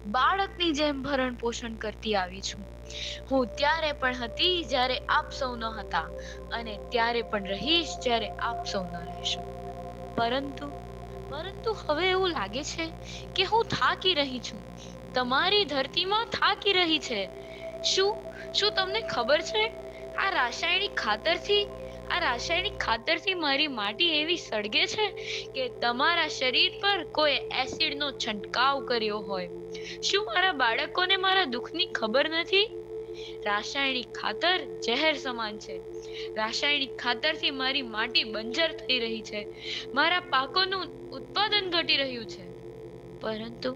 બાળકની જેમ ભરણ પોષણ કરતી આવી છું. હું ત્યારે પણ હતી જ્યારે આપ સૌ ન હતા, અને ત્યારે પણ રહીશ જ્યારે આપ સૌ ન રહેશો. પરંતુ પરંતુ હવે એવું લાગે છે કે હું થાકી રહી છું. તમારી ધરતીમાં થાકી રહી છે. શું શું તમને ખબર છે, આ રાસાયણિક ખાતરથી મારી માટી એવી સળગે છે કે તમારા શરીર પર કોઈ એસિડનો છંટકાવ કર્યો હોય. શું મારા બાળકોને મારા દુઃખની ખબર નથી? રાસાયણિક ખાતર ઝેર સમાન છે. રાસાયણિક ખાતરથી મારી માટી બંજર થઈ રહી છે. મારા પાકોનું ઉત્પાદન ઘટી રહ્યું છે. પરંતુ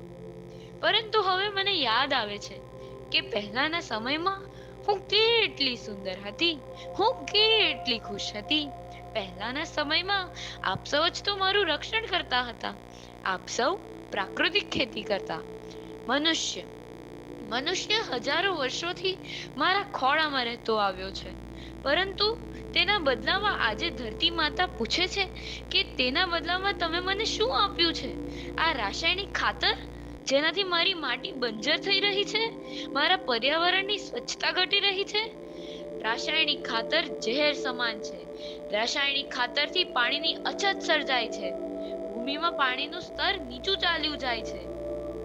પરંતુ હવે મને યાદ આવે છે કે પહેલાના સમયમાં હું કેટલી સુંદર હતી, હું કેટલી ખુશ હતી. પહેલાના સમયમાં આપ સૌ જ તો મારું રક્ષણ કરતા હતા. આપ સૌ પ્રાકૃતિક ખેતી કરતા. મનુષ્ય મનુષ્ય હજારો વર્ષોથી મારા ખોળામાં રહેતો આવ્યો છે. પરંતુ તેના બદલામાં આજે ધરતી માતા પૂછે છે કે તેના બદલામાં તમે મને શું આપ્યું છે? આ રાસાયણિક ખાતર, જેનાથી મારી માટી બંજર થઈ રહી છે, મારા પર્યાવરણની સ્વચ્છતા ઘટી રહી છે. રાસાયણિક ખાતર ઝેર સમાન છે. રાસાયણિક ખાતરથી પાણીની અછત સર્જાય છે. ભૂમિમાં પાણીનું સ્તર નીચું ચાલ્યું જાય છે.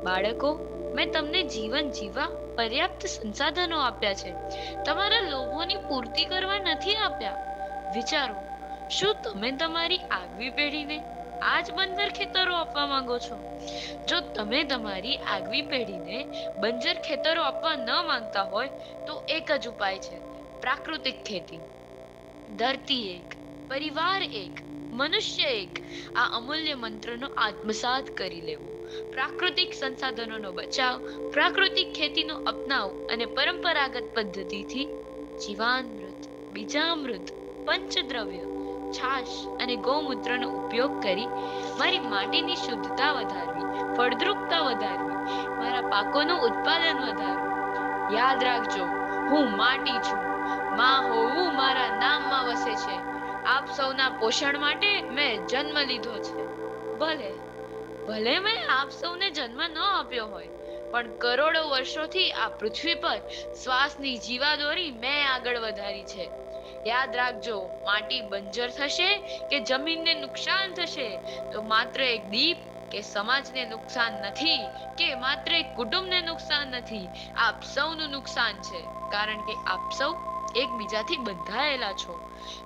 બાળકો, મેં તમને જીવન જીવવા પર્યાપ્ત સંસાધનો આપ્યા છે, તમારા લોભોની પૂર્તિ કરવા નથી આપ્યા. વિચારો, શું તમે તમારી આગવી પેઢીને આ જ બંજર ખેતરો આપવા માંગો છો? જો તમે તમારી આગવી પેઢીને બંજર ખેતરો આપવા ન માંગતા હોય તો એક જ ઉપાય છે: પ્રાકૃતિક ખેતી. ધરતી એક, પરિવાર એક, મનુષ્ય એક, આ અમૂલ્ય મંત્રનો આત્મસાત કરી લેવો. પ્રાકૃતિક સંસાધનોનો બચાવ, પ્રાકૃતિક ખેતીનો અપનાવ અને પરંપરાગત પદ્ધતિથી જીવામૃત, બીજામૃત, પંચદ્રવ્ય, છાશ અને ગૌમૂત્રનો ઉપયોગ કરી મારી માટીની શુદ્ધતા વધારવી, ફળદ્રુપતા વધારવી, મારા પાકોનું ઉત્પાદન વધારવું. યાદ રાખજો, હું માટી છું. માં હોવું મારા નામમાં વસે છે. આપ સૌના પોષણ માટે મેં જન્મ લીધો છે. ભલે ભલે મેં આપ સૌને જન્મ ન આપ્યો હોય, પણ કરોડો વર્ષોથી આ પૃથ્વી પર શ્વાસની જીવાદોરી મેં આગળ વધારી છે. યાદ રાખજો, માટી બંજર થશે કે જમીનને નુકસાન થશે તો માત્ર એક દીપ કે સમાજને નુકસાન નથી, કે માત્ર એક કુટુંબને નુકસાન નથી, આપ સૌનું નુકસાન છે. કારણ કે આપ સૌ એકબીજાથી બંધાયેલા છો.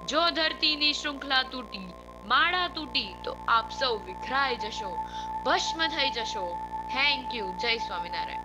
જો ધરતીની શૃંખલા તૂટી, માળા તૂટી તો આપ સૌ વિખરાઈ જશો, ભસ્મ થઈ જશો. Thank you. જય સ્વામિનારાયણ.